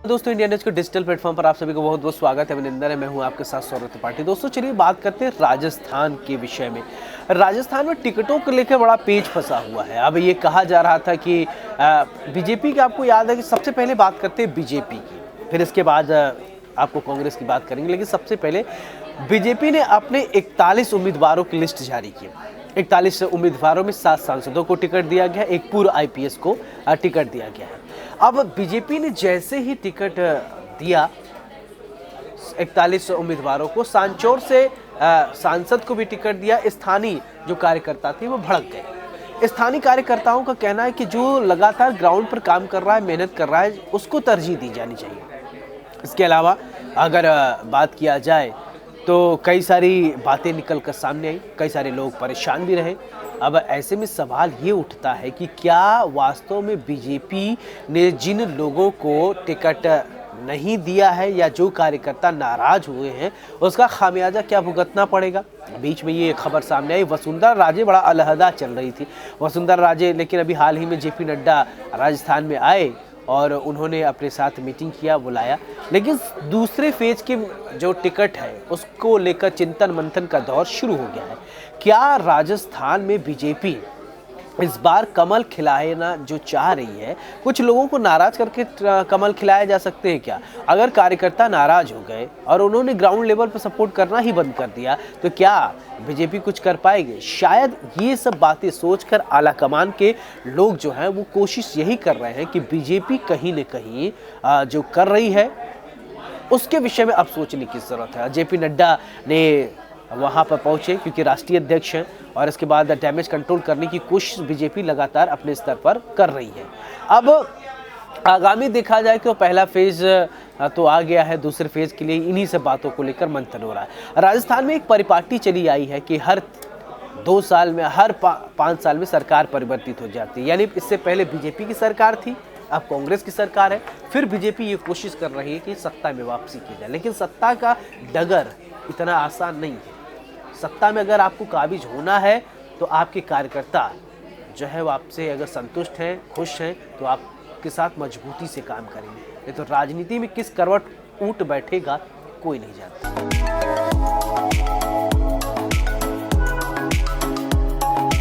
दोस्तों, India news के digital platform पर आप सभी को बहुत बहुत स्वागत है। अभिनंदन है, मैं हूं आपके साथ सौरभ त्रिपाठी। दोस्तों, चलिए बात करते हैं राजस्थान के विषय में। राजस्थान में टिकटों को लेकर बड़ा पेच फंसा हुआ है। अब ये कहा जा रहा था कि बीजेपी की, आपको याद है कि सबसे पहले बात करते हैं बीजेपी की, फिर इसके बाद आपको कांग्रेस की बात करेंगे। लेकिन सबसे पहले बीजेपी ने अपने 41 उम्मीदवारों की लिस्ट जारी की। 41 उम्मीदवारों में 7 सांसदों को टिकट दिया गया, एक पूर्व आईपीएस को टिकट दिया गया है। अब बीजेपी ने जैसे ही टिकट दिया 41 उम्मीदवारों को, सांचौर से सांसद को भी टिकट दिया, स्थानीय जो कार्यकर्ता थे वो भड़क गए। स्थानीय कार्यकर्ताओं का कहना है कि जो लगातार ग्राउंड पर काम कर रहा है, मेहनत कर रहा है, उसको तरजीह दी जानी चाहिए। इसके अलावा अगर बात किया जाए तो कई सारी बातें निकल कर सामने आई, कई सारे लोग परेशान भी रहे। अब ऐसे में सवाल ये उठता है कि क्या वास्तव में बीजेपी ने जिन लोगों को टिकट नहीं दिया है या जो कार्यकर्ता नाराज हुए हैं, उसका खामियाजा क्या भुगतना पड़ेगा। बीच में ये खबर सामने आई, वसुंधरा राजे बड़ा अलहदा चल रही थी वसुंधरा राजे, लेकिन अभी हाल ही में जेपी नड्डा राजस्थान में आए और उन्होंने अपने साथ मीटिंग किया, बुलाया। लेकिन दूसरे फेज के जो टिकट है उसको लेकर चिंतन मंथन का दौर शुरू हो गया है। क्या राजस्थान में बीजेपी इस बार कमल खिलाना जो चाह रही है, कुछ लोगों को नाराज करके कमल खिलाए जा सकते हैं क्या? अगर कार्यकर्ता नाराज हो गए और उन्होंने ग्राउंड लेवल पर सपोर्ट करना ही बंद कर दिया तो क्या बीजेपी कुछ कर पाएगी? शायद ये सब बातें सोचकर आला कमान के लोग जो हैं वो कोशिश यही कर रहे हैं कि बीजेपी कहीं न कहीं जो कर रही है उसके विषय में अब सोचने की जरूरत है। जेपी नड्डा ने वहाँ पर पहुँचे क्योंकि राष्ट्रीय अध्यक्ष हैं, और इसके बाद डैमेज कंट्रोल करने की कोशिश बीजेपी लगातार अपने स्तर पर कर रही है। अब आगामी देखा जाए तो पहला फेज तो आ गया है, दूसरे फेज के लिए इन्हीं से बातों को लेकर मंथन हो रहा है। राजस्थान में एक परिपाटी चली आई है कि हर 2 साल में, हर 5 साल में सरकार परिवर्तित हो जाती है। यानी इससे पहले बीजेपी की सरकार थी, अब कांग्रेस की सरकार है, फिर बीजेपी ये कोशिश कर रही है कि सत्ता में वापसी की जाए। लेकिन सत्ता का डगर इतना आसान नहीं है। सत्ता में अगर आपको काबिज होना है तो आपके कार्यकर्ता जो है वो आपसे अगर संतुष्ट हैं, खुश हैं, तो आपके साथ मजबूती से काम करेंगे। नहीं तो राजनीति में किस करवट ऊँट बैठेगा कोई नहीं जानता।